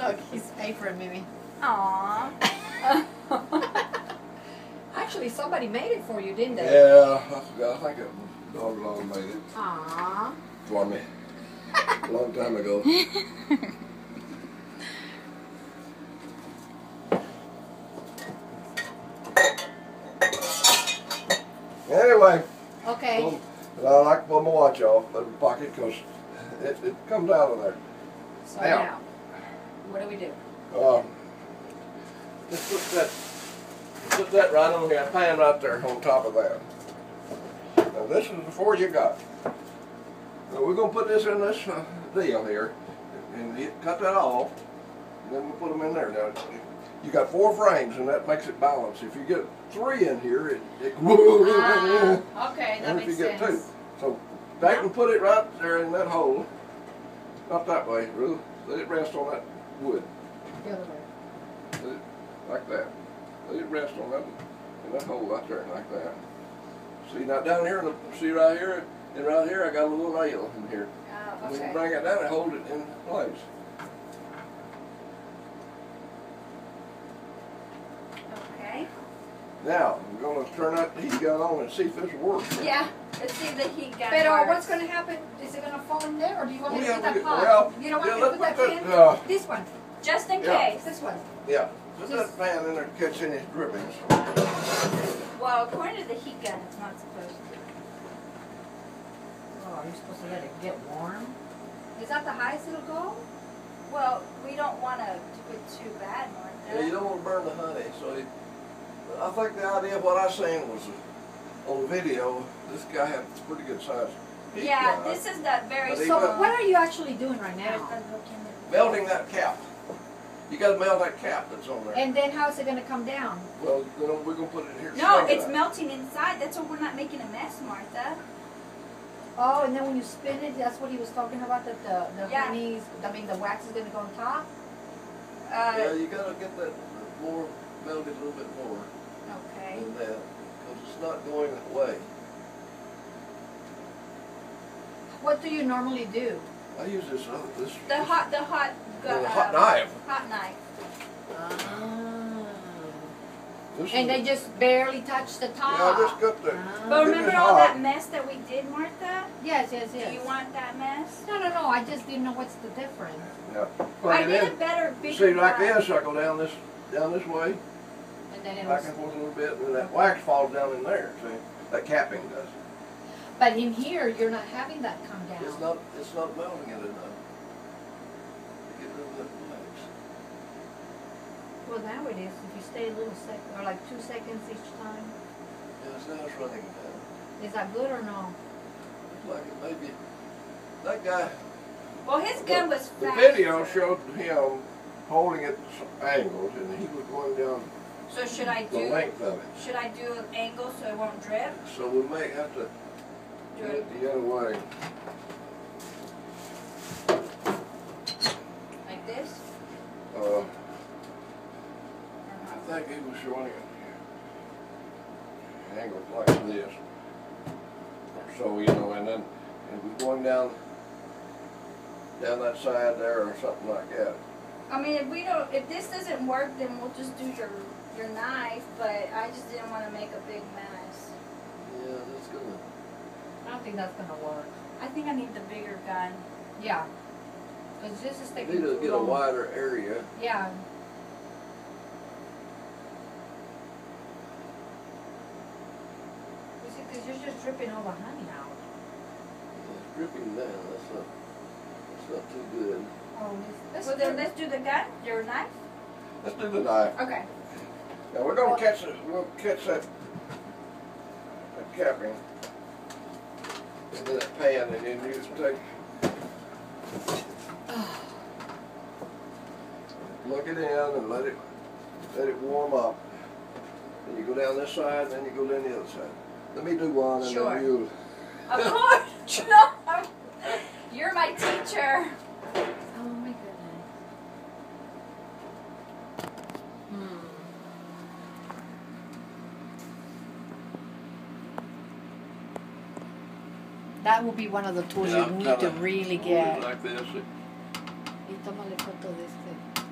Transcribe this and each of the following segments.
Look, his apron, Mimi. Aww. Actually, somebody made it for you, didn't they? Yeah, I forgot. I think a dog along made it Aww. for me a long time ago. Anyway, Okay. I like to pull my watch off the pocket because it comes out of there. So Now. now, what do we do? Just put that right on here, pan right there on top of that. Now this is before you got. Now we're gonna put this in this deal here, and you cut that off, and then we'll put them in there. Now you got 4 frames, and that makes it balanced. If you get 3 in here, it Okay, that and if you makes get sense. 2, so back and put it right there in that hole. Not that way, really. Let it rest on that wood. The other way. Let it, like that. Let it rest on that in that hole right there, like that. See now down here, see right here, and right here I got a little nail in here. Oh, When you okay. bring it down and hold it in place. Okay. Now we're gonna turn that heat gun on and see if this works. Yeah. Let's see the heat gun. But works. what's going to happen? Is it going to fall in there, or do you want me to put that we- pot? well, You don't want yeah, me to let's put that put pan? that, This one. Just in Yeah. case. This one. Yeah, put that pan in there to catch any drippings. Well, according to the heat gun, it's not supposed to. Oh, you're supposed to let it get warm? Is that the highest it'll go? Well, we don't want to do it too bad, Yeah, you Martha. don't want to burn the honey, so I think the idea of what I seen was on the video. This guy had pretty good size. heat Yeah, gun. this is that very But he So will- what are you actually doing right There's now? the hook in there. Melting that cap. You got to melt that cap that's on there. And then how's it going to come down? Well, we're gonna put it in here. No, straight it's up. melting inside. That's why we're not making a mess, Martha. Oh, and then when you spin it, that's what he was talking about, that the Yeah. honey's, I mean the wax is going to go on top? Yeah, you gotta get that more melted a little bit more Okay. than that, because it's not going away. What do you normally do? I use this The hot hot knife. Hot knife. This And is- they just barely touch the Yeah, top. I just got the. But It remember is all hot. that mess that we did, Martha? Yes, yes, Do yes. you want that mess? No, I just didn't know what's the difference. Yeah. I Put need it a in. better, bigger See, like gun. this, I go down this way, And then it back was, and forth a little bit, and then that wax falls down in there. See, that capping does. but in here, you're not having that come down. It's not melting it enough. To get rid of that wax. Well, now it is. If you stay a little second, or like 2 seconds each time. Yeah, now it's running down. Is that good or no? Looks like it maybe. That guy. Well, his gun was The fast. video showed him holding it angled, and he was going down So should I the do? length of it. Should I do an angle so it won't drip? So we may have to do it the other way. Like this? Uh, I think he was showing it angled like this. So, and then we're going down that side there or something like that. I mean, if this doesn't work, then we'll just do your knife. But I just didn't want to make a big mess. Yeah, that's gonna. I don't think that's going to work. I think I need the bigger gun. Yeah. Because this is You taking need to too get a long. wider area. Yeah. You see, because you're just dripping all the honey out. It's dripping down. That's not too good. Oh, Well, then let's do the gun, your knife. Let's do the knife. Okay. Now we're gonna catch it. We'll catch that capping into that pan, and then you just take. Look it in and let it warm up. Then you go down this side, and then you go down the other side. Let me do one, and Sure. then you. Of course. No. You're my teacher. Oh my goodness. That will be one of the tools you need to really get. Like this. Y tómale foto de este.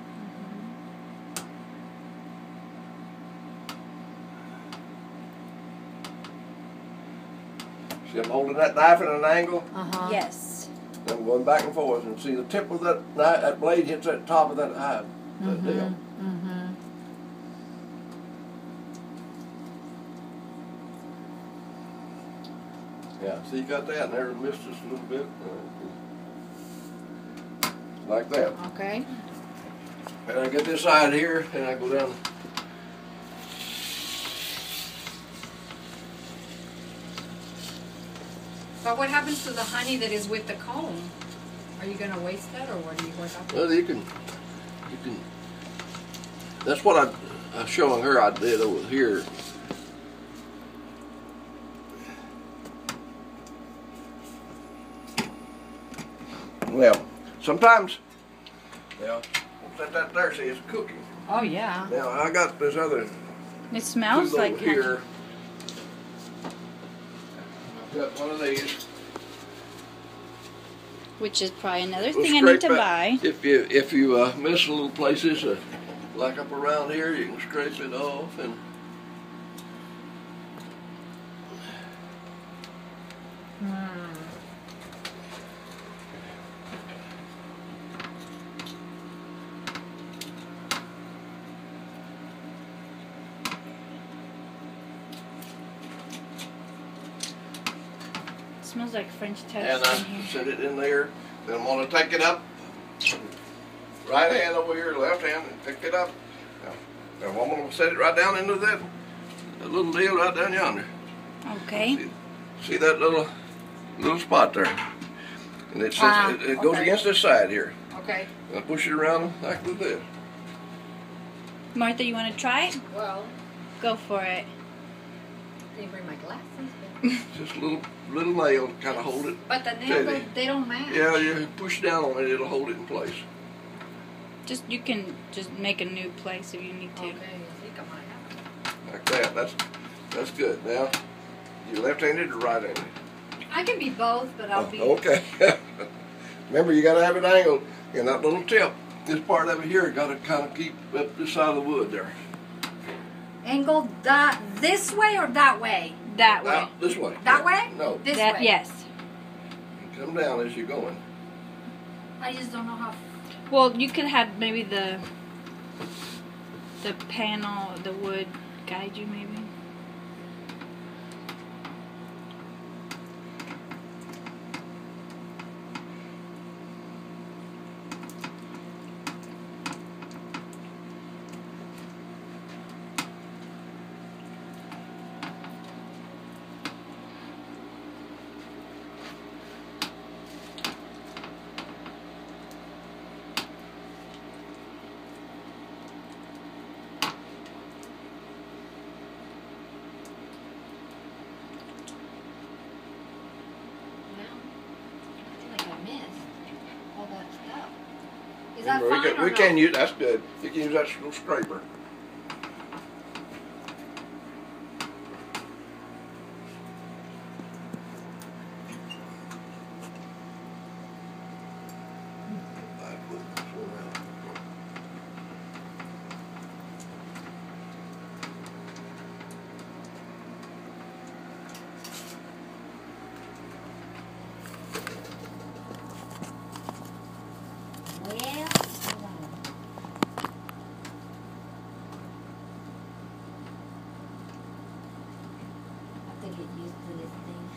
See, I'm holding that knife at an angle. Uh-huh. Yes. I'm going back and forth, and see the tip of that knife, that blade hits that top of that deal. Mm-hmm. Yeah, see, you got that, and there it missed just a little bit. Like that. Okay. And I get this side here, and I go down. But what happens to the honey that is with the comb? Are you gonna waste that, or what do you work out? Well, you can. That's what I'm showing her I did over here. Well, sometimes, yeah, set that there, see, it's cooking. Oh yeah. Now, I got this other It smells tool like over honey. here. I've got one of these. Which is probably another We'll thing I need scrape to that. buy. If you miss little places, like up around here, you can scrape it off and. It smells like French toast And in I here. set it in there. Then I'm gonna take it up. Right hand over here, left hand, and pick it up. Now I'm gonna set it right down into that little deal right down yonder. Okay. See that little spot there? And it sits, it goes okay. against this side here. Okay. And I push it around like this. Martha, you want to try it? Well, Go for it. didn't bring my glasses. Just a little nail to kind of hold it. But the nails, Steady. they don't match. Yeah, you push down on it, it'll hold it in place. You can just make a new place if you need to. Okay. I think I might have. Like that. That's good. Now, you left-handed or right-handed? I can be both, but I'll be. Okay. Remember, you got to have it angled. And that little tip, this part of it here, got to kind of keep up this side of the wood there. Angled this way or that way? That way. Now, this way. That way? No. This That way. yes. Come down as you're going. I just don't know how. Well, you could have maybe the panel, the wood guide you maybe. I feel like I missed all that stuff. Is that Remember, fine or we no? can use, that's good. You can use that little scraper. Well, hold on. I have to get used to this thing.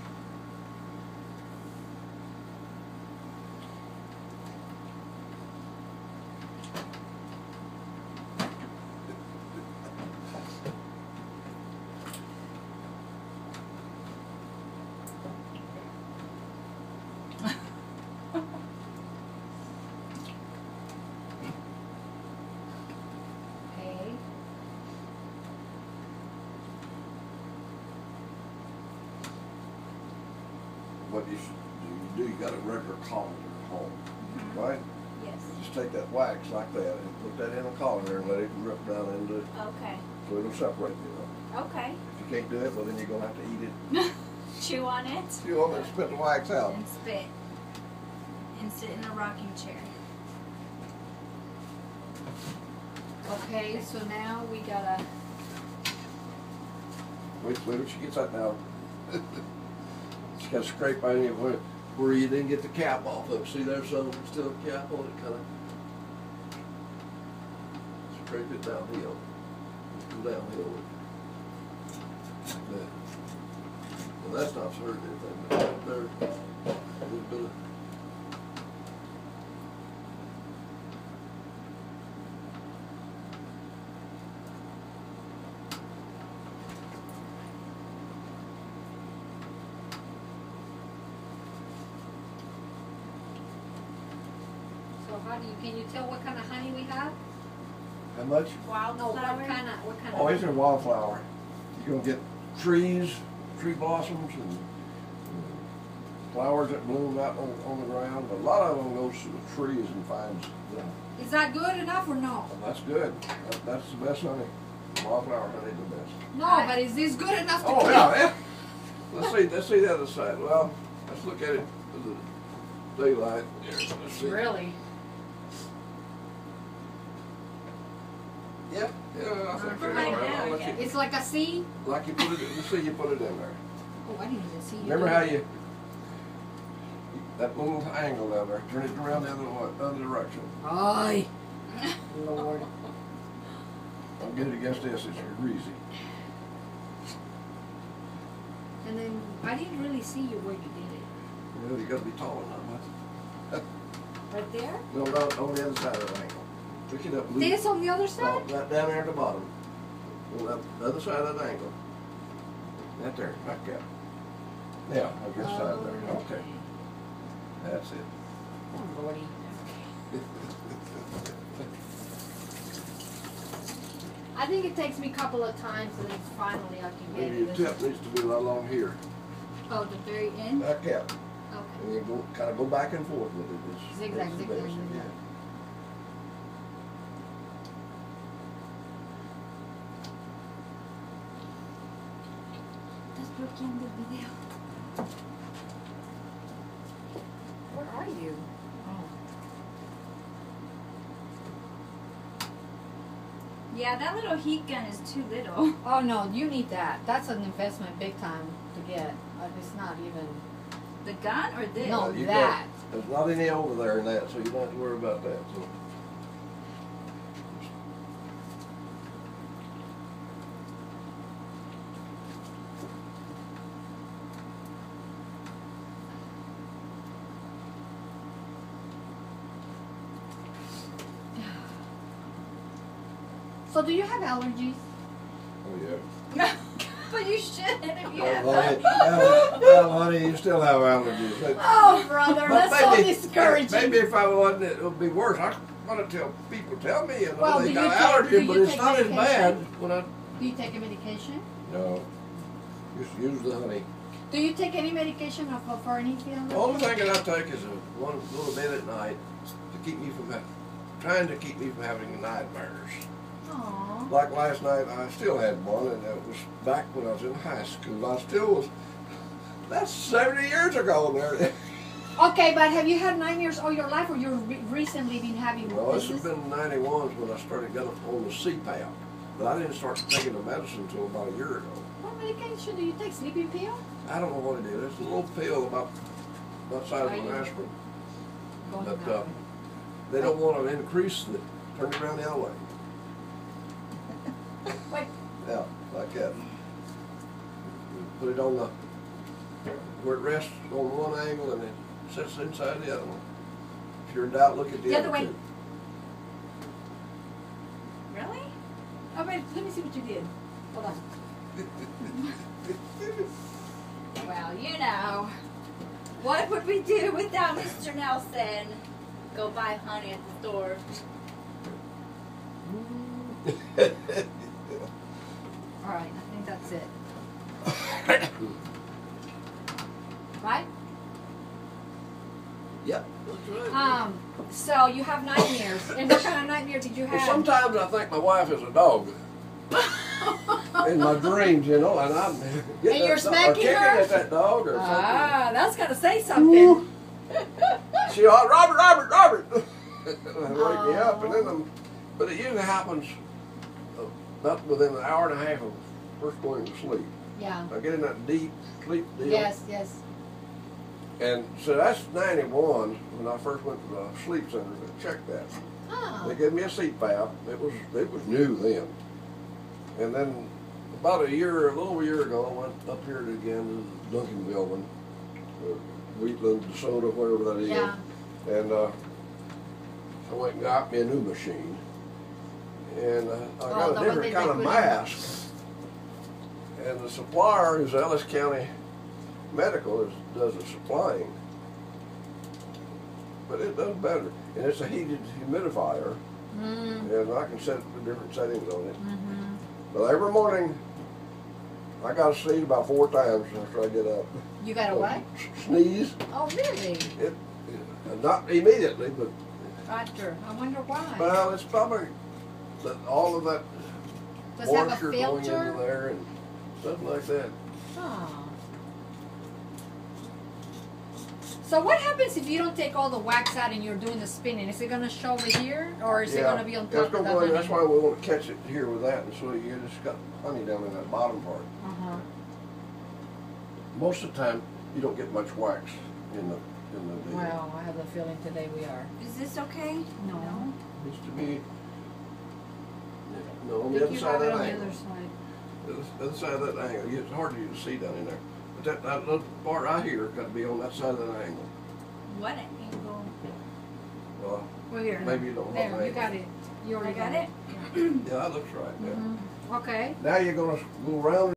Okay. What you should do, you got a regular colander at home, right? Yes. Just take that wax like that and put that in a colander and let it drip down into it Okay. so it'll separate it. Okay. If you can't do it, well then you're gonna have to eat it. Chew on it You want to spit the wax out. and spit and sit in a rocking chair. Okay, so now we gotta. Wait till she gets that now. Just gotta scrape on it where you didn't get the cap off of it. See, there's still a cap on it, kinda. Scrape it downhill. Just go downhill. Like that. Well, that's not hurting anything, but right there, a little bit of. So how do you, can you tell what kind of honey we have? How much? No, what Wildflower. kind of? Oh, it's a wildflower. You're gonna get trees, tree blossoms, and flowers that bloom out on the ground. But a lot of them goes to the trees and finds them. Is that good enough or no? And that's good. That's the best honey. Wildflower honey is the best. No, but is this good enough to Oh keep? yeah. Let's see the other side. Well, let's look at it with the daylight. Here, let's see. Really? Yeah, I think they're all Right right. now, I'll let yeah. you, It's like a seed? like you put it. Let's see you put it in there. Oh, I didn't even see you. Remember do how it. you that little angle down there? Turn it around the other direction. Ay. Lord. Don't get it against this. It's greasy. And then I didn't really see you where you did it. You know, you got to be tall enough. Right there? No, not on the other side of the angle. Pick it up. This on the other No, side? right down there at the bottom. On the other side of the angle. Right there, like that. Yeah, on this side there. Okay, that's it. Oh, Lordy. I think it takes me a couple of times and then finally I can get Maybe it. your tip needs to be right along here. Oh, the very end. Like that. Okay. And you go, kind of go back and forth with it. Zigzag, that's the zigzag, best, zigzag. yeah. Estás bloqueando el video. Where are you? Yeah, that little heat gun is too little. Oh no, you need that. That's an investment big time to get. It's not even. The gun or this? No. You that. There's not any over there in that, so you don't have to worry about that. So. So do you have allergies? Oh yeah. But you shouldn't if you Well, have honey, well, honey, you still have allergies. Oh, brother, But that's so maybe- discouraging. Maybe if I wasn't, it would be worse. I want to tell people, tell me, you know, Well, they do got you take- allergies, do but you it's take not as bad medication? when I. Do you take a medication? No, just use the honey. Do you take any medication for anything? The only thing that I take is one little bit at night to keep me from trying to keep me from having nightmares. Aww. Like last night, I still had one, and it was back when I was in high school. I still was. That's 70 years ago there. Okay, but have you had nightmares all your life, or you've recently been having? Well, this has been 91 when I started getting on the CPAP. But I didn't start taking the medicine until about a year ago. What medication do you take? Sleeping pill? I don't know what it is. It's a little pill about size of Are an you- aspirin. Going But that way. they don't want to increase the, turn it around the other way. Wait. Yeah, like that. Put it on the, where it rests on one angle and it sits inside the other one. If you're in doubt, look at the The other other way. two. Really? Oh wait, let me see what you did. Hold on. Well, you know. What would we do without Mr. Nelson? Go buy honey at the store. All right, I think that's it. Right? Yeah, that's right. So you have nightmares, and what kind of nightmare did you Well, have? sometimes I think my wife is a dog. In my dreams, you know, and I'm getting you're that dog, or smacking kicking her? at that dog or something. Ah, that's gotta say something. She, Robert, and wake me up, and then but it usually happens about within an hour and a half of first going to sleep. Yeah. I get in that deep sleep deal. Yes, yes. And so that's 91 when I first went to the sleep center to check that. Huh. They gave me a CPAP. It was new then. And then about a little over a year ago, I went up here again to the Duncan building, Wheatland, DeSoto, wherever that is. Yeah. And I went and got me a new machine. And I Oh, got the a one different they kind of put in. mask. And the supplier is Ellis County Medical does the supplying. But it does better. And it's a heated humidifier. And I can set the different settings on it. But every morning, I got to sneeze about 4 times after I get up. You got a what? Sneeze. Oh, really? Not immediately, but After. I wonder why. well, it's probably all of that Does it have a moisture going into filter? there and something like that. Oh. So what happens if you don't take all the wax out and you're doing the spinning? Is it going to show over here, or is it going to be on Yeah, top it's of gonna the go in. honey? That's why we want to catch it here with that, and so you just got honey down in that bottom part. Most of the time, you don't get much wax in the deal. Well, I have the feeling today we are. Is this okay? No. Used to be. No, on I the think other you side of got it that on the angle. other side. The other side of that angle. It's hard to see down in there. But that little part right here got to be on that side of that angle. What angle? Well, Well, here. maybe you don't have There, you got it. You already I got it? yeah, that looks right. Yeah. Okay. Now you're gonna go around